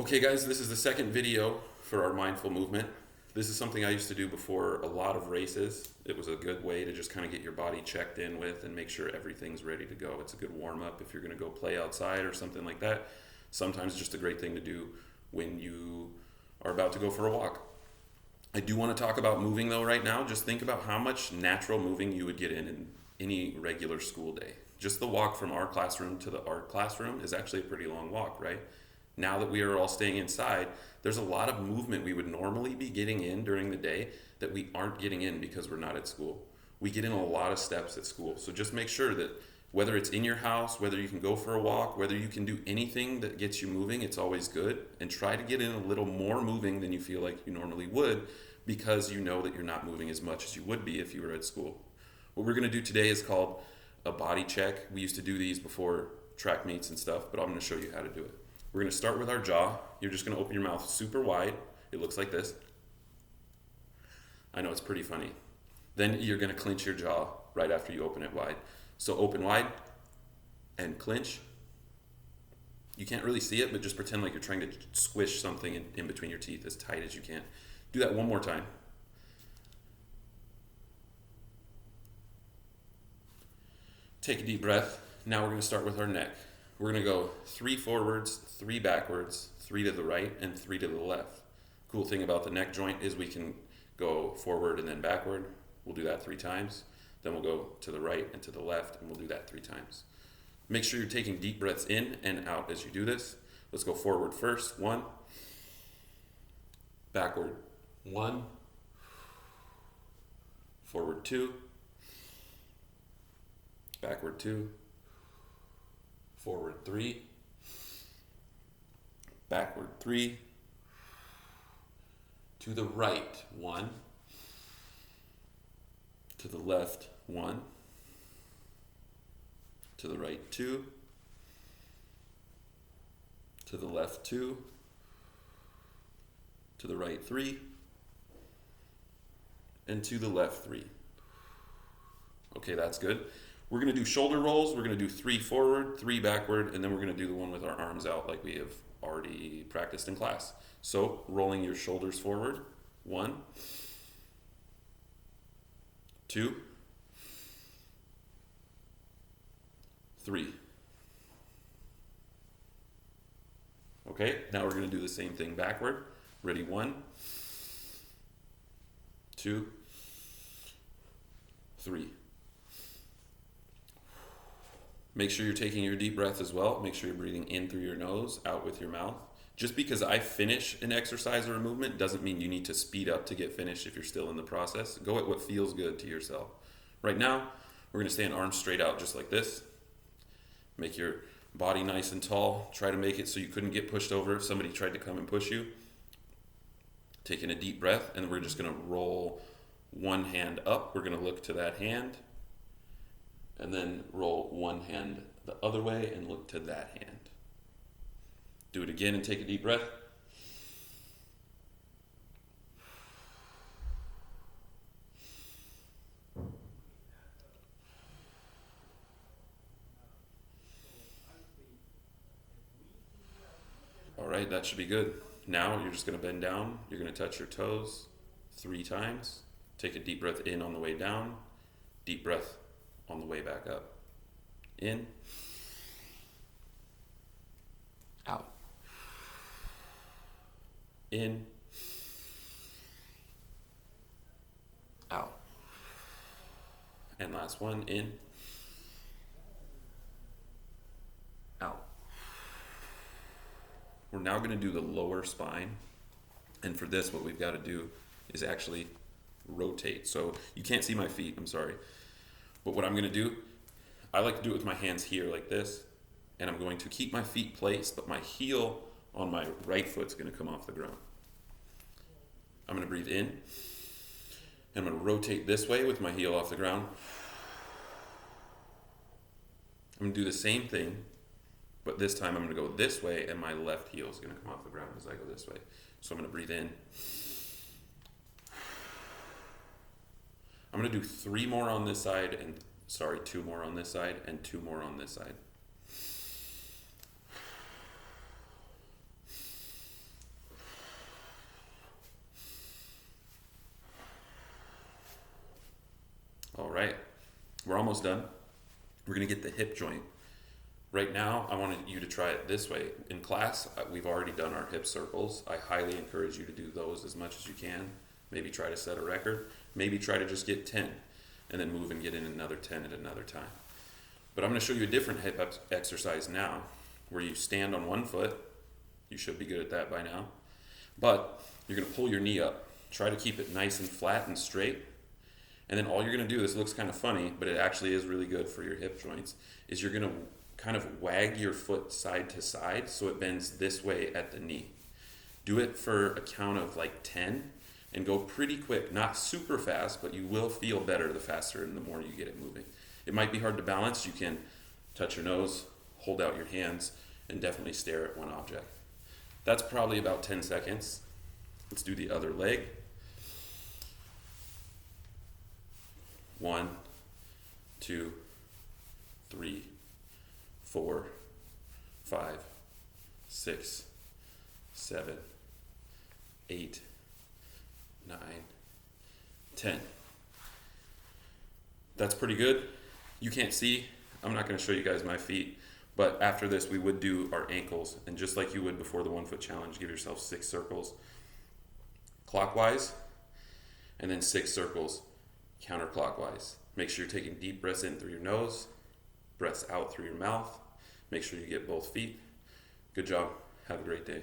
Okay guys, this is the second video for our mindful movement. This is something I used to do before a lot of races. It was a good way to just kind of get your body checked in with and make sure everything's ready to go. It's a good warm up if you're going to go play outside or something like that. Sometimes just a great thing to do when you are about to go for a walk. I do want to talk about moving though right now. Just think about how much natural moving you would get in any regular school day. Just the walk from our classroom to the art classroom is actually a pretty long walk, right? Now that we are all staying inside, there's a lot of movement we would normally be getting in during the day that we aren't getting in because we're not at school. We get in a lot of steps at school. So just make sure that whether it's in your house, whether you can go for a walk, whether you can do anything that gets you moving, it's always good. And try to get in a little more moving than you feel like you normally would because you know that you're not moving as much as you would be if you were at school. What we're going to do today is called a body check. We used to do these before track meets and stuff, but I'm going to show you how to do it. We're going to start with our jaw. You're just going to open your mouth super wide. It looks like this. I know it's pretty funny. Then you're going to clench your jaw right after you open it wide. So open wide and clench. You can't really see it, but just pretend like you're trying to squish something in between your teeth as tight as you can. Do that one more time. Take a deep breath. Now we're going to start with our neck. We're going to go 3 forwards, 3 backwards, 3 to the right, and 3 to the left. Cool thing about the neck joint is we can go forward and then backward. We'll do that 3 times. Then we'll go to the right and to the left, and we'll do that 3 times. Make sure you're taking deep breaths in and out as you do this. Let's go forward first. 1. Backward. 1. Forward 2. Backward 2. Forward 3, backward 3, to the right 1, to the left 1, to the right 2, to the left 2, to the right 3, and to the left 3. Okay, that's good. We're going to do shoulder rolls. We're going to do 3 forward, 3 backward, and then we're going to do the one with our arms out like we have already practiced in class. So rolling your shoulders forward. 1, 2, 3. Okay, now we're going to do the same thing backward. Ready? 1, 2, 3. Make sure you're taking your deep breath as well. Make sure you're breathing in through your nose, out with your mouth. Just because I finish an exercise or a movement doesn't mean you need to speed up to get finished if you're still in the process. Go at what feels good to yourself. Right now, we're going to stand arms straight out just like this. Make your body nice and tall. Try to make it so you couldn't get pushed over if somebody tried to come and push you. Taking a deep breath, and we're just going to roll one hand up. We're going to look to that hand. And then roll one hand the other way and look to that hand. Do it again and take a deep breath. All right, that should be good. Now you're just going to bend down. You're going to touch your toes 3 times. Take a deep breath in on the way down. Deep breath on the way back up. In. Out. In. Out. And last one. In. Out. We're now going to do the lower spine. And for this, what we've got to do is actually rotate. So you can't see my feet, I'm sorry. But what I'm going to do, I like to do it with my hands here like this, and I'm going to keep my feet placed, but my heel on my right foot's going to come off the ground. I'm going to breathe in, and I'm going to rotate this way with my heel off the ground. I'm going to do the same thing, but this time I'm going to go this way, and my left heel is going to come off the ground as I go this way. So I'm going to breathe in. I'm going to do 3 more on this side, and 2 more on this side, and 2 more on this side. almost done. We're going to get the hip joint. Right now, I wanted you to try it this way. In class, we've already done our hip circles. I highly encourage you to do those as much as you can. Maybe try to set a record. Maybe try to just get 10 and then move and get in another 10 at another time. But I'm going to show you a different hip exercise now where you stand on one foot. You should be good at that by now. But you're going to pull your knee up. Try to keep it nice and flat and straight. And then all you're going to do, this looks kind of funny, but it actually is really good for your hip joints, is you're going to kind of wag your foot side to side so it bends this way at the knee. Do it for a count of like 10 and go pretty quick, not super fast, but you will feel better the faster and the more you get it moving. It might be hard to balance. You can touch your nose, hold out your hands, and definitely stare at one object. That's probably about 10 seconds. Let's do the other leg. 1, 2, 3, 4, 5, 6, 7, 8, 9, 10. That's pretty good. You can't see. I'm not going to show you guys my feet. But after this, we would do our ankles. And just like you would before the 1 foot challenge, give yourself 6 circles clockwise and then 6 circles counterclockwise. Make sure you're taking deep breaths in through your nose, breaths out through your mouth. Make sure you get both feet. Good job. Have a great day.